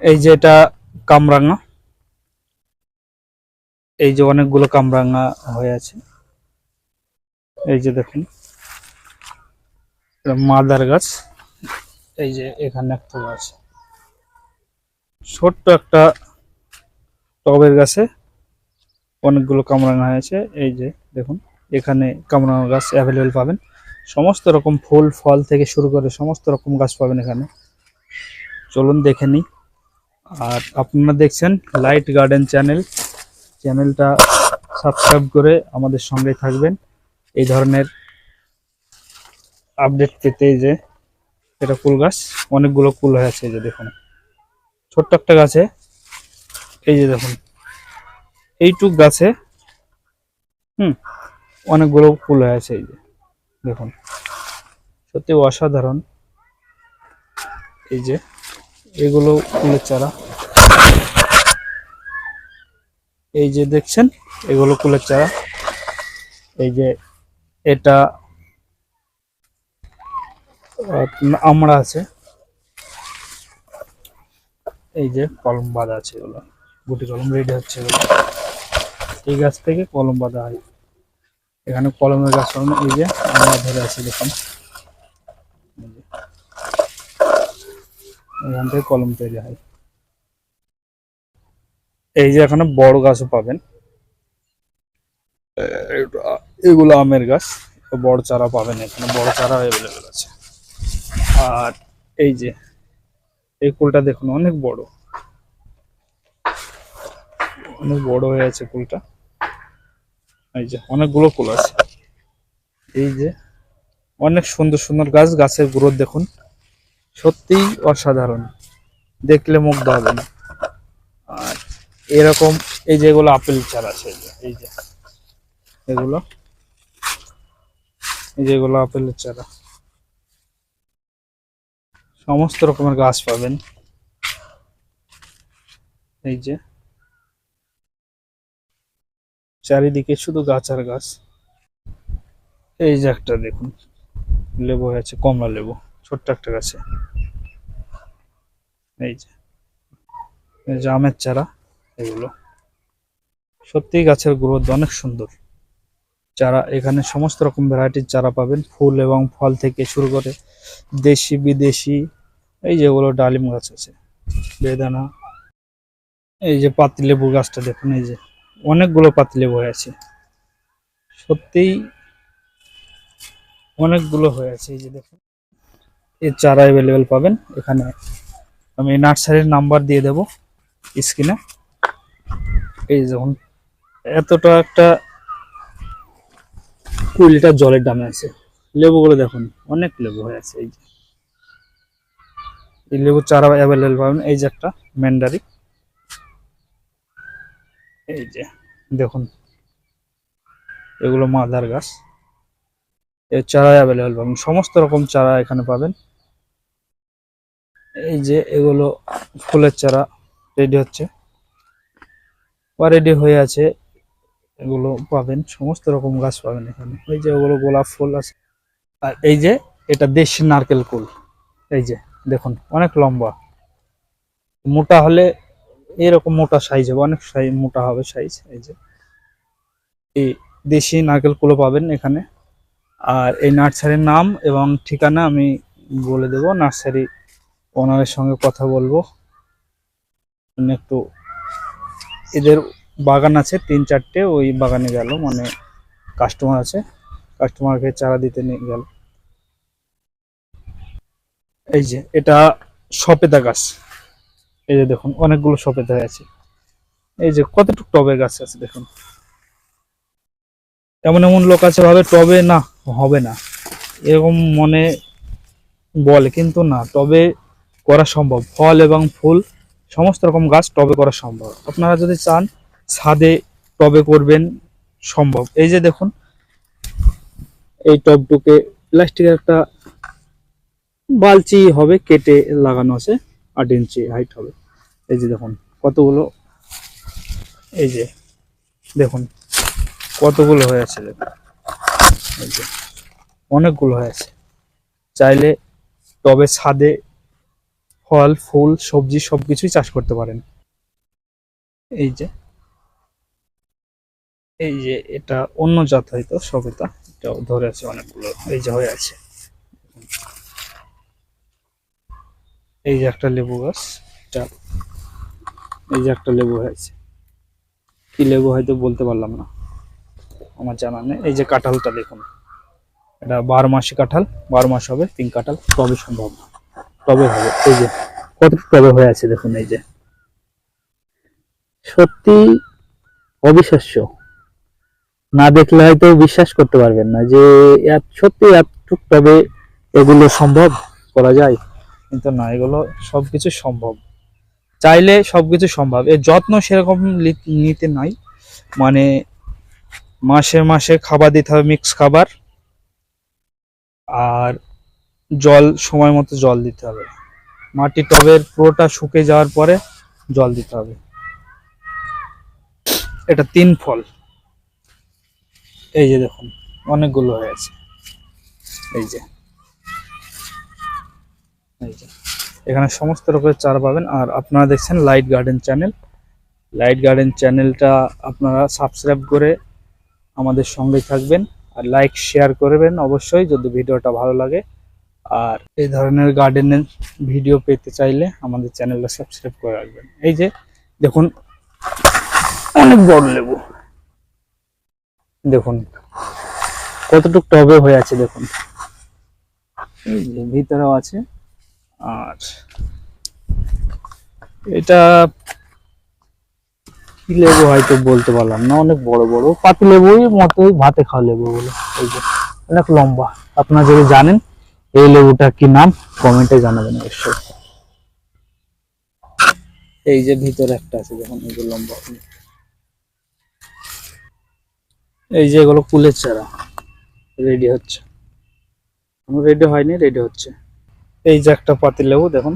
এই যে এটা কামরাঙা, এই যে অনেকগুলো কামরাঙা হয়ে আছে। এই যে দেখুন মাদার গাছ, এই যে এখানে একটা গাছ, ছোট্ট একটা টবের গাছে অনেকগুলো কামরাঙা হয়েছে। এই যে দেখুন এখানে কামরাঙা গাছ অ্যাভেলেবেল পাবেন, সমস্ত রকম ফুল ফল থেকে শুরু করে সমস্ত রকম গাছ পাবেন এখানে। চলুন দেখে নিই। আর আপনারা দেখছেন লাইট গার্ডেন চ্যানেলটা সাবস্ক্রাইব করে আমাদের সঙ্গে থাকবেন এই ধরনের আপডেট পেতে। এই যে এটা কুল গাছ, অনেকগুলো কুল হয়েছে। এই যে দেখুন ছোট্ট একটা গাছে, এই যে দেখুন এইটুক গাছে অনেকগুলো ফুল হয়েছে। এই যে দেখুন সত্যি অসাধারণ। এই যে এগুলো ফুলের চারা, এই যে দেখছেন এগুলো ফুলের চারা। এই যে এটা আমড়া আছে, এই যে কলম বাঁধা আছে, এগুলো গুটি কলম রেডি হচ্ছে। এগুলো এই গাছ থেকে কলম বাঁধা হয়। এখানে কলমের গাছ পাবেন। এই যে আমরা ধরে আছি দেখুন, এখান থেকে কলম তৈরি হয়। এই যে এখানে বড় গাছও পাবেন, এগুলো আমের গাছ, বড় চারা পাবেন এখানে, বড় চারা অ্যাভেলেবেল আছে। আর এই যে এই কুলটা দেখুন অনেক বড়, অনেক বড় হয়ে আছে কুলটা। এই যে অনেকগুলো কুল আছে। এই যে অনেক সুন্দর সুন্দর গাছ, গাছের গ্রোথ দেখুন সত্যিই অসাধারণ, দেখলে মুগ্ধ হবেন। আর এরকম এই যে এগুলো আপেল চারা আছে, এই যে এগুলো, এই যে এগুলো আপেলের চারা, সমস্ত রকমের গাছ পাবেন। এই যে চারিদিকে শুধু গাছ আর গাছ। এই যে একটা দেখুন লেবু হয়েছে, কমলা লেবু, ছোট্ট একটা গাছে। এই যে এই যে আমের চারা, এগুলো সত্যি গাছের গ্রোথ অনেক সুন্দর। চারা এখানে সমস্ত রকম ভ্যারাইটির চারা পাবেন, ফুল এবং ফল থেকে শুরু করে দেশি বিদেশি। এই যেগুলো ডালিম গাছ আছে, বেদানা। এই যে পাতিলেবু গাছটা দেখুন, এই যে অনেকগুলো পাতিলেবু হয়েছে, সত্যিই অনেকগুলো হয়ে আছে। এই যে দেখুন এর চারা অ্যাভেলেবেল পাবেন এখানে, আমি নার্সারির নাম্বার দিয়ে দেব স্ক্রিনে। এই যেমন এতটা একটা 20 লিটার জলের দামে আছে। লেবুগুলো দেখুন অনেক লেবু হয়ে আছে। এই যে এই লেবুর চারা অ্যাভেলেবেল পাবেন। এই যে একটা ম্যান্ডারি, এই যে দেখুন এগুলো মাদার গাছ, এর চারা অ্যাভেলেবেল পাবেন, সমস্ত রকম চারা এখানে পাবেন। এই যে এগুলো ফুলের চারা রেডি হচ্ছে বা রেডি হয়ে আছে, এগুলো পাবেন, সমস্ত রকম গাছ পাবেন এখানে। এই যে ওগুলো গোলাপ ফুল আছে। আর এই যে এটা দেশি নারকেল ফুল, এই যে দেখুন অনেক লম্বা, মোটা হলে এরকম মোটা সাইজ হবে, অনেক মোটা হবে সাইজ। এই যে এই দেশি নারকেল কুলো পাবেন এখানে। আর এই নার্সারির নাম এবং ঠিকানা আমি বলে দেব, নার্সারি ওনারের সঙ্গে কথা বলবো। একটু এদের বাগান আছে 3-4টে, ওই বাগানে গেল, মানে কাস্টমার আছে, কাস্টমারকে চারা দিতে নিয়ে গেল। এই যে এটা সপেতা গাছ, এই যে দেখুন অনেকগুলো সপেতা আছে। এই যে কতটুকু টবের গাছ আছে দেখুন। এমন এমন লোক আছে ভাবে টবে না হবে না, এরকম মনে বলে, কিন্তু না, টবে করা সম্ভব। ফল এবং ফুল সমস্ত রকম গাছ টবে করা সম্ভব। আপনারা যদি চান ছাদে টবে করবেন, সম্ভব। এই যে দেখুন এই টবটুকে প্লাস্টিকের একটা বালতি হবে, কেটে লাগানো আছে, 8 ইঞ্চি হাইট হবে। এই যে দেখুন কতগুলো, এই যে দেখুন কতগুলো হয়ে আছে দেখুন, এই যে অনেকগুলো হয়ে আছে। চাইলে টবে ছাদে ফল ফুল সবজি সবকিছুই চাষ করতে পারেন। এই যে এটা অন্য জাত হয়তো সবেতা, এটাও ধরে আছে অনেকগুলো, এই যে হয়ে আছে। এই যে একটা লেবু গাছ, এটা এই যে একটা লেবু হয়েছে, কি লেবু হয়তো বলতে পারলাম না, আমার জানা নেই। এই যে কাঁঠালটা দেখুন, এটা 12 মাসি কাঁঠাল, 12 মাস হবে, 3 কাঁঠাল টবে সম্ভব, টবে হবে। এই যে কত টবে হয়ে আছে দেখুন, এই যে সত্যি অবিশ্বাস্য, না দেখলে হয়তো বিশ্বাস করতে পারবেন না যে সত্যি এতটুক টবে এগুলো সম্ভব করা যায়, কিন্তু না, এগুলো সবকিছু সম্ভব, চাইলে সবকিছু সম্ভব। এর যত্ন সেরকম নিতে নাই, মানে মাসে মাসে খাবার দিতে হবে, মিক্স খাবার, আর জল সময় মতো জল দিতে হবে, মাটি টবের পুরোটা শুকিয়ে যাওয়ার পরে জল দিতে হবে। এটা 3 ফল, এই যে দেখুন অনেকগুলো হয়ে আছে। এই যে এই যে এখানে সমস্ত রকমের চারা পাবেন। আর আপনারা দেখছেন light garden channel, light garden চ্যানেলটা আপনারা সাবস্ক্রাইব করে আমাদের সঙ্গে থাকবেন, আর লাইক শেয়ার করবেন অবশ্যই যদি ভিডিওটা ভালো লাগে। আর এই ধরনের গার্ডেনের ভিডিও পেতে চাইলে আমাদের চ্যানেলটা সাবস্ক্রাইব করে রাখবেন। এই যে দেখুন অনেক বড় লেবু, দেখুন কতটুক টবে হয়ে আছে দেখুন, এই যে ভিতরেও আছে। আর এটা কি লেবু হয়তো বলতে পারলাম না, অনেক বড় বড় পাতি লেবুই মতোই, ভাতে খাওয়া লেবু বলে। এই যে অনেক লম্বা, আপনারা যদি জানেন এই লেবুটা কি নাম কমেন্টে জানাবেন অবশ্যই। এই যে ভিতরে একটা আছে দেখুন, এই যে লম্বা, এই যে এগুলো কুলের চারা, রেডি হচ্ছে, রেডি হয়নি, রেডি হচ্ছে। এই যে একটা পাতি লেবু দেখুন,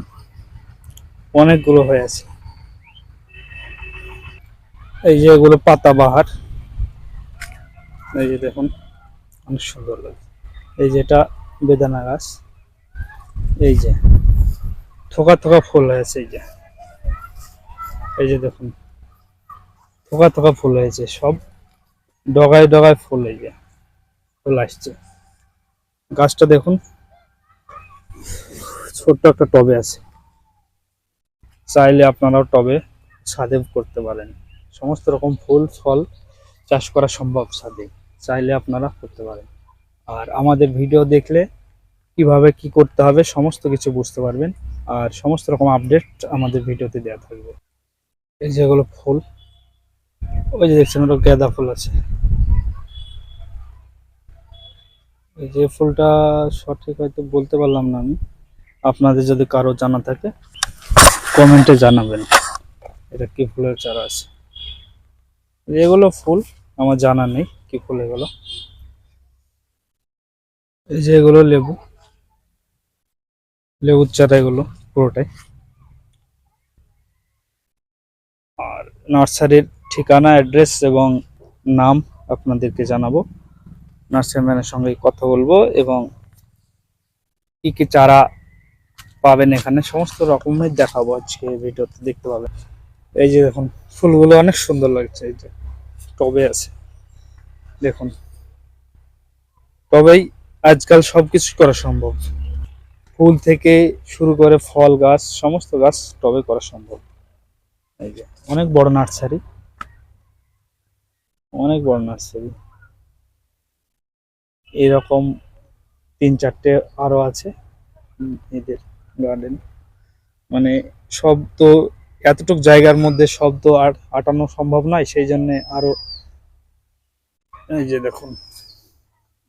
অনেকগুলো হয়ে আছে। এই যে এগুলো পাতাবাহার, এই যে দেখুন অনেক সুন্দর লাগে। এই যে এটা বেদানা গাছ, এই যে থোকা থোকা ফুল হয়েছে, এই যে এই যে দেখুন থোকা থোকা ফুল হয়েছে, সব ডগায় ডগায় ফুল, এই যে ফুল আসছে। গাছটা দেখুন ছোট্ট একটা টবে আছে, চাইলে আপনারাও টবে ছাদে করতে পারেন, সমস্ত রকম ফুল ফল চাষ করা সম্ভব ছাদে, চাইলে আপনারা করতে পারেন। আর আমাদের ভিডিও দেখলে কিভাবে কি করতে হবে সমস্ত কিছু বুঝতে পারবেন, আর সমস্ত রকম আপডেট আমাদের ভিডিওতে দেওয়া থাকবে। এই যেগুলো ফুল, ওই যে দেখছেন ওটা গাঁদা ফুল আছে। এই যে ফুলটা সঠিক হয়তো বলতে পারলাম না আমি, আপনাদের যদি কারো জানা থাকে কমেন্টে জানাবেন এটা কি ফুলের চারা আছে। এগুলো ফুল আমার জানা নেই কি ফুল এগুলো। এই যে এগুলো লেবু, লেবুর চারা এগুলো পুরোটাই। আর নার্সারির ঠিকানা অ্যাড্রেস এবং নাম আপনাদেরকে জানাবো, নার্সারিম্যানের সঙ্গে কথা বলবো, এবং কি কি চারা পাবেন এখানে সমস্ত রকমের দেখাবো আজকে ভিডিওতে, দেখতে পাবেন। এই যে দেখুন ফুলগুলো অনেক সুন্দর লাগছে, এই যে টবে আছে দেখুন, তবেই আজকাল সবকিছু করা সম্ভব, ফুল থেকে শুরু করে ফল গাছ সমস্ত গাছ টবে করা সম্ভব। এই যে অনেক বড় নার্সারি, অনেক বড় নার্সারি, এরকম 3-4টে আরো আছে এদের গার্ডেন, মানে সব তো এতটুক জায়গার মধ্যে সব তো আর আটানো সম্ভব নয়, সেই জন্য আরো। এই যে দেখুন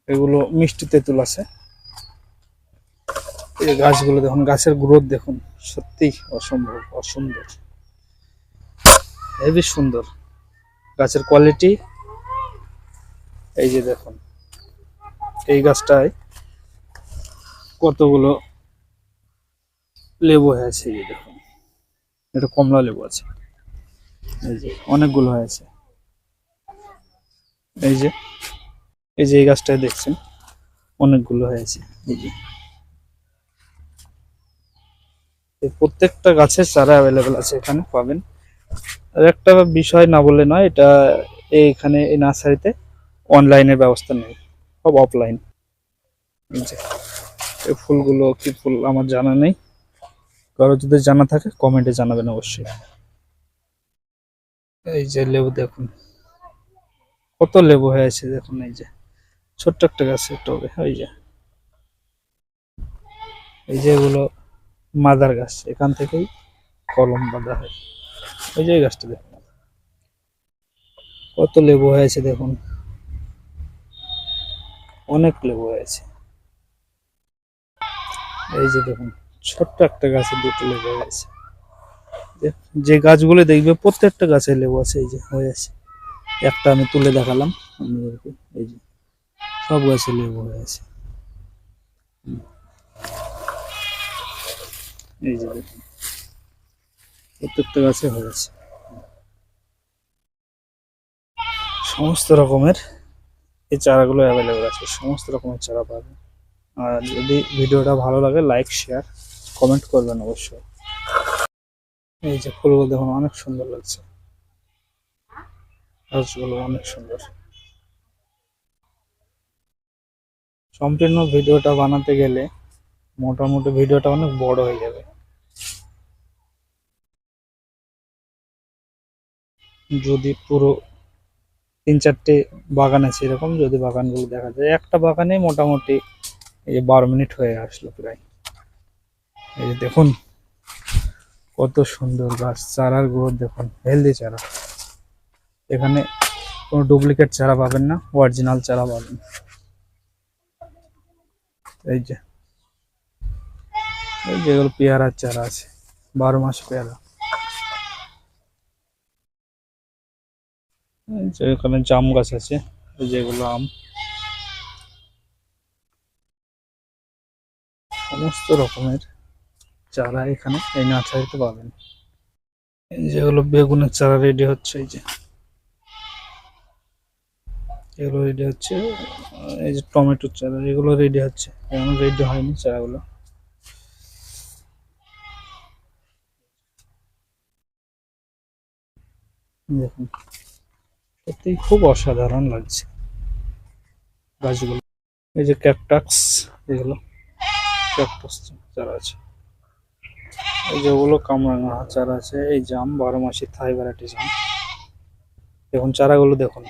এগুলো মিষ্টি তেঁতুল আছে, এই গাছগুলো দেখুন, গাছের গ্রোথ দেখুন, সত্যি অসম্ভব অসুন্দর, হেবি সুন্দর গাছের কোয়ালিটি। এই যে দেখুন এই গাছটায় কতগুলো লেবু হয়েছে, এই যে দেখুন এটা কমলা লেবু আছে, এই যে অনেকগুলো হয়েছে। এই যে এই গাছটায় দেখছেন অনেকগুলো হয়েছে, এই যে এই প্রত্যেকটা গাছের চারা অ্যাভেলেবেল আছে, এখানে পাবেন। আর একটা বিষয় না বললে নয়, এটা এখানে এই নার্সারিতে অনলাইনের ব্যবস্থা নেই, সব অফলাইন। এই ফুলগুলো কি ফুল আমার জানা নেই, কারো যদি জানা থাকে কমেন্টে জানাবেন অবশ্যই। এই যে লেবু দেখুন, কত লেবু হয়েছে দেখুন। এই যে ছোট্ট একটা গাছে টবে, এই যে এগুলো মাদার গাছ, এখান থেকেই কলম বাঁধা হয়। ওই যে এই গাছটা দেখুন কত লেবু হয়েছে দেখুন, অনেক লেবু হয়েছে। এই যে দেখুন ছোট্ট একটা গাছে দুটো লেবু হয়েছে। যে গাছগুলো দেখবে প্রত্যেকটা গাছে লেবু আছে, এই যে হয়ে আছে। একটা আমি তুলে দেখালাম আপনাদেরকে, এই যে সব গাছে লেবু হয়েছে। এই যে দেখুন প্রত্যেকটা গাছে হয়েছে। সমস্ত রকমের এই চারাগুলো অ্যাভেলেবেল আছে, সমস্ত রকমের চারা পাবেন। আর যদি ভিডিওটা ভালো লাগে লাইক শেয়ার কমেন্ট করবেন অবশ্যই। এই যে ফুলগুলো দেখুন অনেক সুন্দর লাগছে, গাছগুলো অনেক সুন্দর। সম্পূর্ণ ভিডিওটা বানাতে গেলে মোটামুটি ভিডিওটা অনেক বড় হয়ে যাবে। যদি পুরো 3-4টে বাগান আছে এরকম, যদি বাগানগুলো দেখা যায়, একটা বাগানে মোটামুটি এই যে 12 মিনিট হয়ে আসলো প্রায়। এই যে দেখুন কত সুন্দর গাছ, চারার গ্রোথ দেখুন, হেলদি চারা। এখানে কোনো ডুপ্লিকেট চারা পাবেন না, অরিজিনাল চারা পাবেন। এই যে যেগুলো পেয়ারার চারা আছে, 12 মাস পেয়ারা। এই যে এখানে জাম গাছ আছে, এই যেগুলো আম। সমস্ত রকমের চারা এখানে এই নার্সারিতে পাবেন। এই যেগুলো বেগুনের চারা রেডি হচ্ছে, এই যে এগুলো রেডি হচ্ছে। এই যে টমেটোর চারা, এগুলো রেডি হচ্ছে, এখন রেডি হয়নি চারাগুলো। দেখুন সত্যি খুব অসাধারণ লাগছে গাছগুলো। এই যে ক্যাকটাস, এগুলো ক্যাকটাস চারা আছে। এই যে ওগুলো কামরাঙা চারা আছে। এই জাম 12 মাসি থাই ভ্যারাইটি জাম। দেখুন চারাগুলো দেখুন,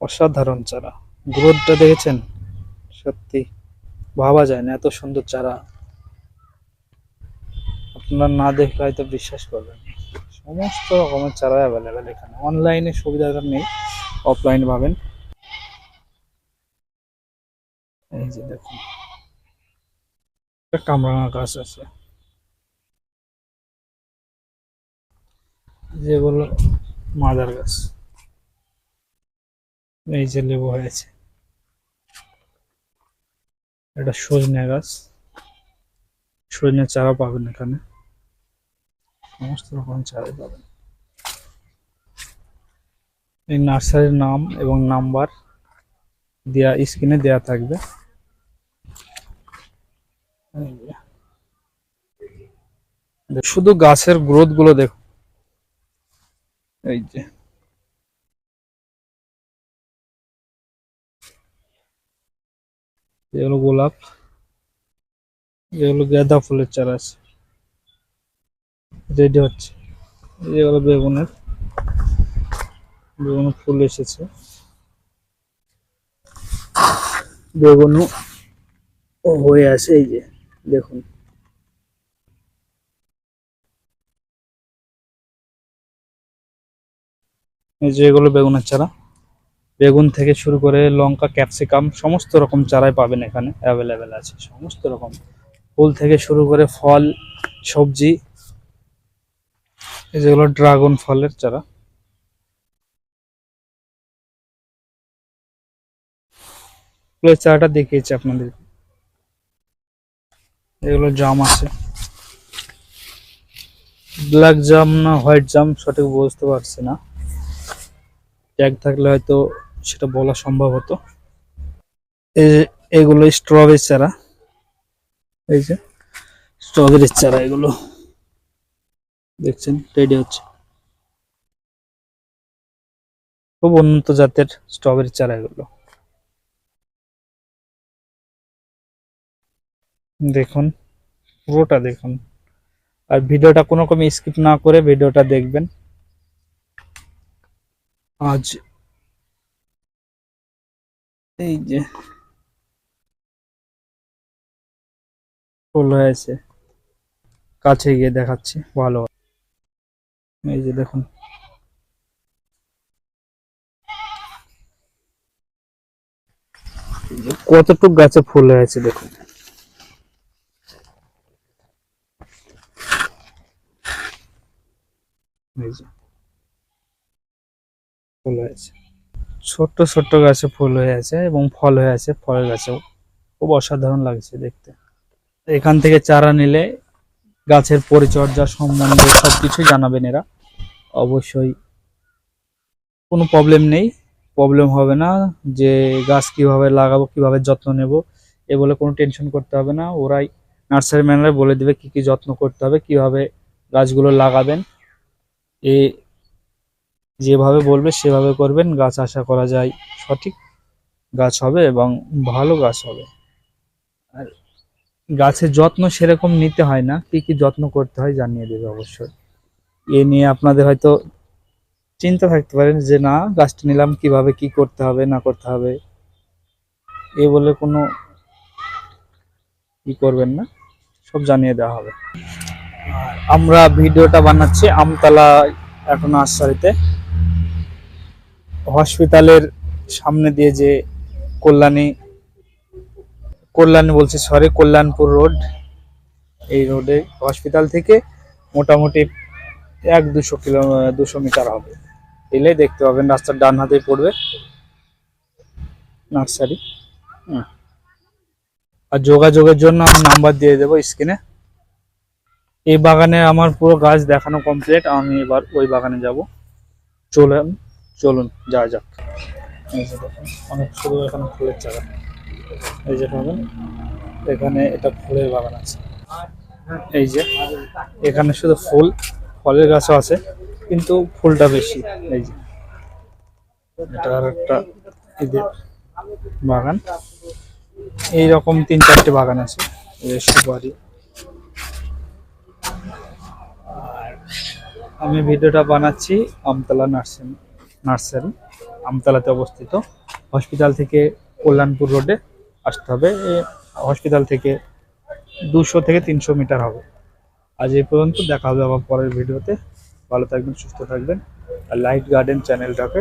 অসাধারণ চারা। গ্রোথটা দেখেছেন, সত্যি ভাবা যায় না এত সুন্দর চারা। আপনারা না দেখলে হয়তো বিশ্বাস করবেন না। সমস্ত রকমের চারা অ্যাভেলেবেল এখানে, অনলাইনে সুবিধাটা নেই, অফলাইন পাবেন। এই যে দেখুন একটা কামরাঙা গাছ আছে, যেগুলো মাদার গাছ। এই যে লেবু হয়েছে, এটা সজনে গাছ, সজনে চারা পাবেন এখানে, সমস্ত রকম চারাই পাবেন। এই নার্সারির নাম এবং নাম্বার দেয়া স্ক্রিনে দেয়া থাকবে। এই যে শুধু গাছের গ্রোথ গুলো দেখুন। এই যে যেগুলো গোলাপ, যেগুলো গাঁদা ফুলের চারা আছে রেডি হচ্ছে। যেগুলো বেগুনের, বেগুন ফুল এসেছে, বেগুনও হয়ে আছে। এই যে দেখুন এই যে এগুলো বেগুনের চারা। বেগুন থেকে শুরু করে লঙ্কা, ক্যাপসিকাম সমস্ত রকম চারাই পাবেন এখানে, অ্যাভেলেবেল আছে সমস্ত রকম। ফুল থেকে শুরু করে ফল, সবজি। এই যেগুলো ড্রাগন ফলের চারা। ফুলের চারাটা দেখিয়েছি আপনাদের। এগুলো জাম আছে, ব্ল্যাক জাম না হোয়াইট জাম সঠিক বুঝতে পারছি না, ট্যাগ থাকলে হয়তো সেটা বলা সম্ভব হতো। এই যে এগুলো স্ট্রবেরি চারা। এই যে স্ট্রবেরির চারা এগুলো দেখছেন রেডি হচ্ছে, খুব উন্নত জাতের স্ট্রবেরির চারা এগুলো। দেখুন, পুরোটা দেখুন, আর ভিডিওটা কোনো রকম স্কিপ না করে ভিডিওটা দেখবেন। আজ এই যে ফুল হয়েছে, কাছে গিয়ে দেখাচ্ছি ভালো। এই যে দেখুন, কতটুক গাছে ফুল হয়েছে দেখুন। এই যে ফুল হয়েছে, ছোট্ট ছোট্ট গাছে ফুল হয়ে আছে এবং ফল হয়ে আছে, ফলের গাছেও খুব অসাধারণ লাগছে দেখতে। এখান থেকে চারা নিলে গাছের পরিচর্যা সম্বন্ধে সবকিছুই জানাবেন এরা, অবশ্যই কোনো প্রবলেম নেই, প্রবলেম হবে না যে গাছ কিভাবে লাগাবো, কিভাবে যত্ন নেব, এ বলে কোনো টেনশন করতে হবে না। ওরাই নার্সারি ম্যানরা বলে দিবে কি কি যত্ন করতে হবে, কিভাবে গাছগুলো লাগাবেন। এ যেভাবে বলবে সেভাবে করবেন, গাছ আশা করা যায় সঠিক গাছ হবে এবং ভালো গাছ হবে। আর গাছের যত্ন সেরকম নিতে হয় না, কি কি যত্ন করতে হয় জানিয়ে দেবে অবশ্যই। এ নিয়ে আপনাদের হয়তো চিন্তা থাকতে পারেন যে না গাছটা নিলাম কিভাবে কি করতে হবে না করতে হবে, এ বলে কোনো ই করবেন না, সব জানিয়ে দেওয়া হবে। আর আমরা ভিডিওটা বানাচ্ছি আমতলা একটা নার্সারিতে, হসপিটালের সামনে দিয়ে যে কল্যাণী কল্যাণী বলছি সরি কল্যাণপুর রোড, এই রোডে হসপিটাল থেকে মোটামুটি 200 মিটার হবে, এলে দেখতে পাবেন রাস্তার ডান হাতেই পড়বে নার্সারি। আর যোগাযোগের জন্য আমি নাম্বার দিয়ে দেবো স্ক্রিনে। এই বাগানে আমার পুরো গাছ দেখানো কমপ্লিট, আমি এবার ওই বাগানে যাব। চলুন চলুন যাওয়া যাক। এই যে দেখুন, অনেক শুধু এখানে ফুলের চারা, এই যে পাবেন এখানে, এটা ফুলের বাগান আছে। এই যে এখানে শুধু ফুল, ফলের গাছও আছে কিন্তু ফুলটা বেশি। এই যে এটা আর একটা ঈদের বাগান, এইরকম 3-4টে বাগান আছে। এই যে সুপারি। আমি ভিডিওটা বানাচ্ছি আমতলা নার্সারি আমতলাতে অবস্থিত। হসপিটাল থেকে কল্যাণপুর রোডে আসতে হবে, হসপিটাল থেকে 200 থেকে 300 মিটার হবে। আজ এই পর্যন্ত, দেখা হবে আবার পরের ভিডিওতে। ভালো থাকবেন, সুস্থ থাকবেন, আর লাইট গার্ডেন চ্যানেলটাকে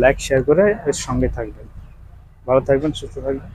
লাইক শেয়ার করে এর সঙ্গে থাকবেন। ভালো থাকবেন, সুস্থ থাকবেন।